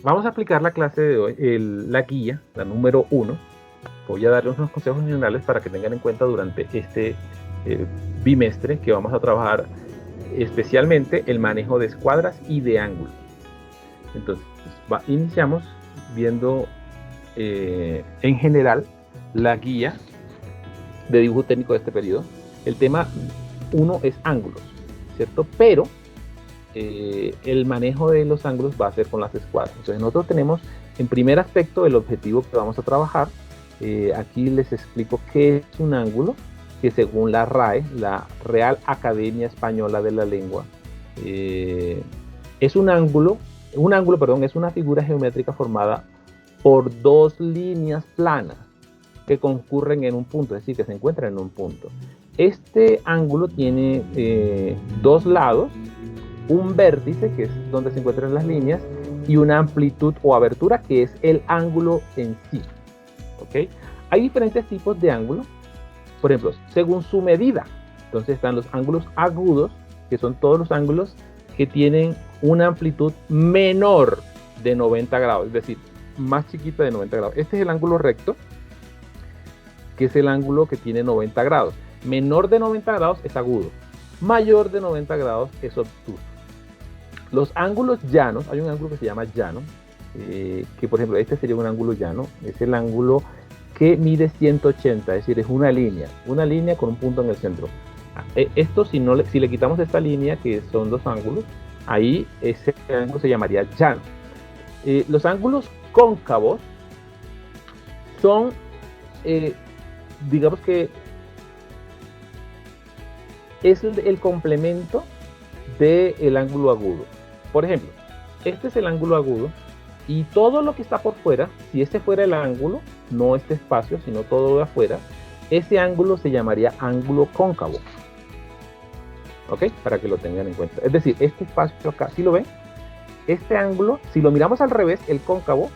Vamos a aplicar la clase de hoy, la guía, la número 1. Voy a darles unos consejos generales para que tengan en cuenta durante este bimestre que vamos a trabajar especialmente el manejo de escuadras y de ángulos. Entonces, iniciamos viendo en general la guía de dibujo técnico de este periodo. El tema 1 es ángulos, ¿cierto? Pero el manejo de los ángulos va a ser con las escuadras. Entonces nosotros tenemos en primer aspecto el objetivo que vamos a trabajar. Aquí les explico qué es un ángulo, que según la RAE, la Real Academia Española de la Lengua, es un ángulo, es una figura geométrica formada por dos líneas planas que concurren en un punto, es decir, que se encuentran en un punto. Este ángulo tiene dos lados, un vértice, que es donde se encuentran las líneas, y una amplitud o abertura, que es el ángulo en sí. ¿Okay? Hay diferentes tipos de ángulos, por ejemplo, según su medida. Entonces están los ángulos agudos, que son todos los ángulos que tienen una amplitud menor de 90 grados, es decir, más chiquita de 90 grados. Este es el ángulo recto, que es el ángulo que tiene 90 grados. Menor de 90 grados es agudo, mayor de 90 grados es obtuso. Los ángulos llanos, hay un ángulo que se llama llano, que por ejemplo este sería un ángulo llano, es el ángulo que mide 180, es decir, es una línea con un punto en el centro. Esto si le quitamos esta línea, que son dos ángulos, ahí ese ángulo se llamaría llano. Los ángulos cóncavos son, digamos que es el complemento del ángulo agudo. Por ejemplo, este es el ángulo agudo y todo lo que está por fuera, si este fuera el ángulo, no este espacio, sino todo de afuera, ese ángulo se llamaría ángulo cóncavo. ¿Ok? Para que lo tengan en cuenta. Es decir, este espacio acá, ¿sí lo ven? Este ángulo, si lo miramos al revés, el cóncavo,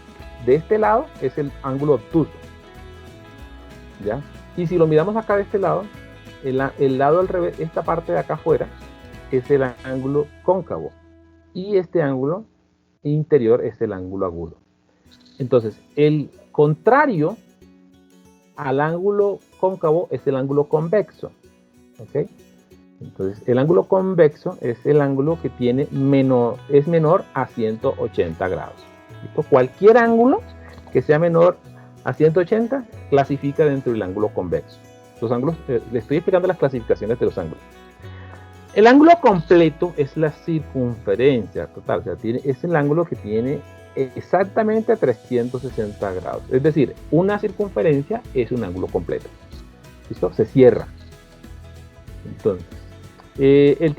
de este lado es el ángulo obtuso. ¿Ya? Y si lo miramos acá de este lado, el lado al revés, esta parte de acá afuera, es el ángulo cóncavo. Y este ángulo interior es el ángulo agudo. Entonces, el contrario al ángulo cóncavo es el ángulo convexo. ¿Ok? Entonces, el ángulo convexo es el ángulo que tiene es menor a 180 grados. ¿Listo? Cualquier ángulo que sea menor a 180 clasifica dentro del ángulo convexo. Los ángulos, les estoy explicando las clasificaciones de los ángulos. El ángulo completo es la circunferencia total, o sea, es el ángulo que tiene exactamente 360 grados. Es decir, una circunferencia es un ángulo completo. ¿Listo? Se cierra. Entonces, el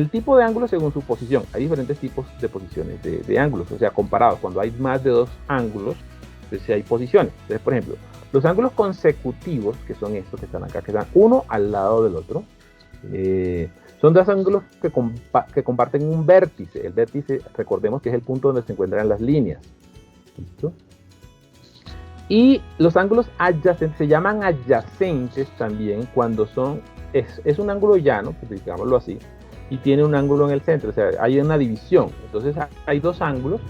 tipo de ángulo según su posición. Hay diferentes tipos de posiciones de ángulos, o sea, comparados. Cuando hay más de dos ángulos, entonces hay posiciones. Entonces, por ejemplo, los ángulos consecutivos, que son estos que están acá, que están uno al lado del otro, son dos ángulos que comparten un vértice. El vértice, recordemos que es el punto donde se encuentran las líneas. ¿Listo? Y los ángulos adyacentes se llaman adyacentes también cuando es un ángulo llano, digámoslo así, y tiene un ángulo en el centro, o sea, hay una división. Entonces hay dos ángulos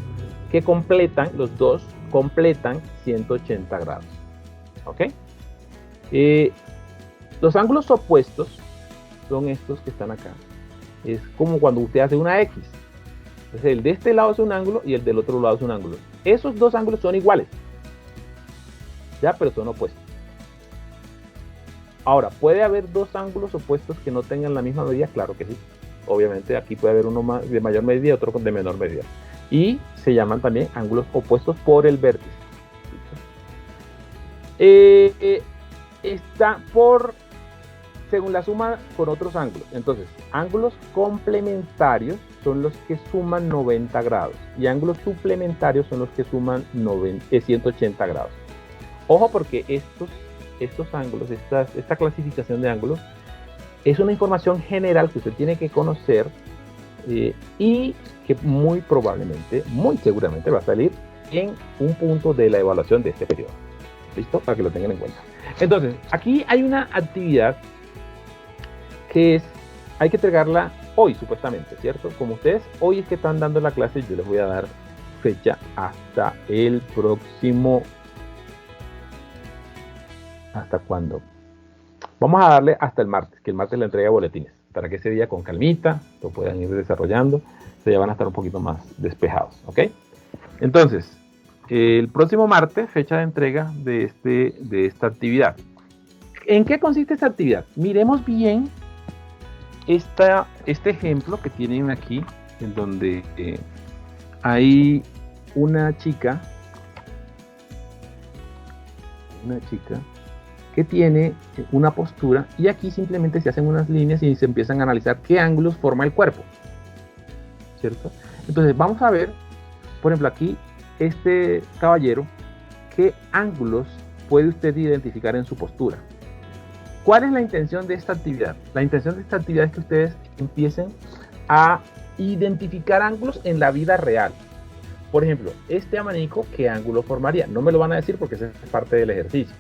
que los dos completan 180 grados. ¿Ok? Los ángulos opuestos son estos que están acá. Es como cuando usted hace una X. Entonces el de este lado es un ángulo y el del otro lado es un ángulo. Esos dos ángulos son iguales, ya, pero son opuestos. Ahora, ¿puede haber dos ángulos opuestos que no tengan la misma medida? Claro que sí. Obviamente aquí puede haber uno de mayor medida y otro de menor medida. Y se llaman también ángulos opuestos por el vértice. Está según la suma con otros ángulos. Entonces, ángulos complementarios son los que suman 90 grados y ángulos suplementarios son los que suman 180 grados. Ojo, porque estos ángulos, esta clasificación de ángulos es una información general que usted tiene que conocer y que muy probablemente, muy seguramente va a salir en un punto de la evaluación de este periodo. ¿Listo? Para que lo tengan en cuenta. Entonces, aquí hay una actividad que hay que entregarla hoy, supuestamente, ¿cierto? Como ustedes hoy es que están dando la clase, yo les voy a dar fecha hasta el próximo. ¿Hasta cuándo? Vamos a darle hasta el martes, que el martes la entrega de boletines, para que ese día con calmita lo puedan ir desarrollando, se ya van a estar un poquito más despejados, ¿ok? Entonces, el próximo martes, fecha de entrega de esta actividad. ¿En qué consiste esta actividad? Miremos bien este ejemplo que tienen aquí, en donde hay una chica que tiene una postura, y aquí simplemente se hacen unas líneas y se empiezan a analizar qué ángulos forma el cuerpo, ¿cierto? Entonces vamos a ver, por ejemplo, aquí este caballero, qué ángulos puede usted identificar en su postura. ¿Cuál es la intención de esta actividad? La intención de esta actividad es que ustedes empiecen a identificar ángulos en la vida real. Por ejemplo, este abanico, ¿qué ángulo formaría? No me lo van a decir porque esa es parte del ejercicio.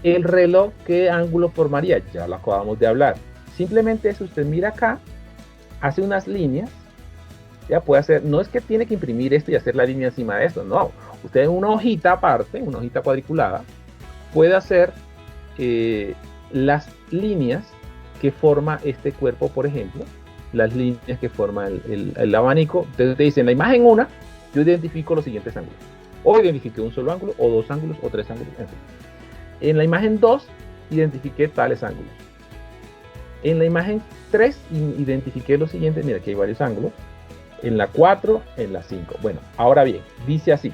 El reloj, ¿qué ángulo formaría? Ya lo acabamos de hablar. Simplemente eso, usted mira acá, hace unas líneas, ya puede hacer, no es que tiene que imprimir esto y hacer la línea encima de esto, no. Usted en una hojita aparte, una hojita cuadriculada, puede hacer las líneas que forma este cuerpo, por ejemplo, las líneas que forma el abanico. Entonces te dicen, la imagen 1, yo identifico los siguientes ángulos. O identifiqué un solo ángulo, o dos ángulos, o tres ángulos, en fin. En la imagen 2, identifiqué tales ángulos. En la imagen 3, identifiqué los siguientes. Mira, aquí hay varios ángulos. En la 4, en la 5. Bueno, ahora bien, dice así.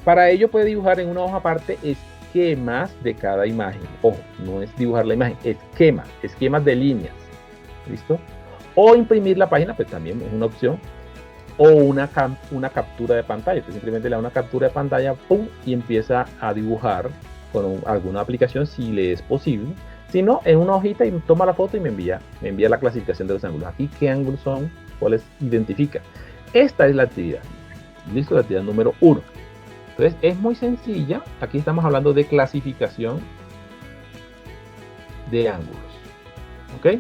Para ello puede dibujar en una hoja aparte esquemas de cada imagen. Ojo, no es dibujar la imagen, esquemas de líneas. ¿Listo? O imprimir la página, pues también es una opción. O una captura de pantalla. Usted simplemente le da una captura de pantalla, ¡pum!, y empieza a dibujar con alguna aplicación si le es posible. Si no, en una hojita, y toma la foto y me envía la clasificación de los ángulos. Aquí, ¿qué ángulos son? ¿Cuáles identifica? Esta es la actividad. Listo, la actividad número 1. Entonces, es muy sencilla. Aquí estamos hablando de clasificación de ángulos. ¿Ok?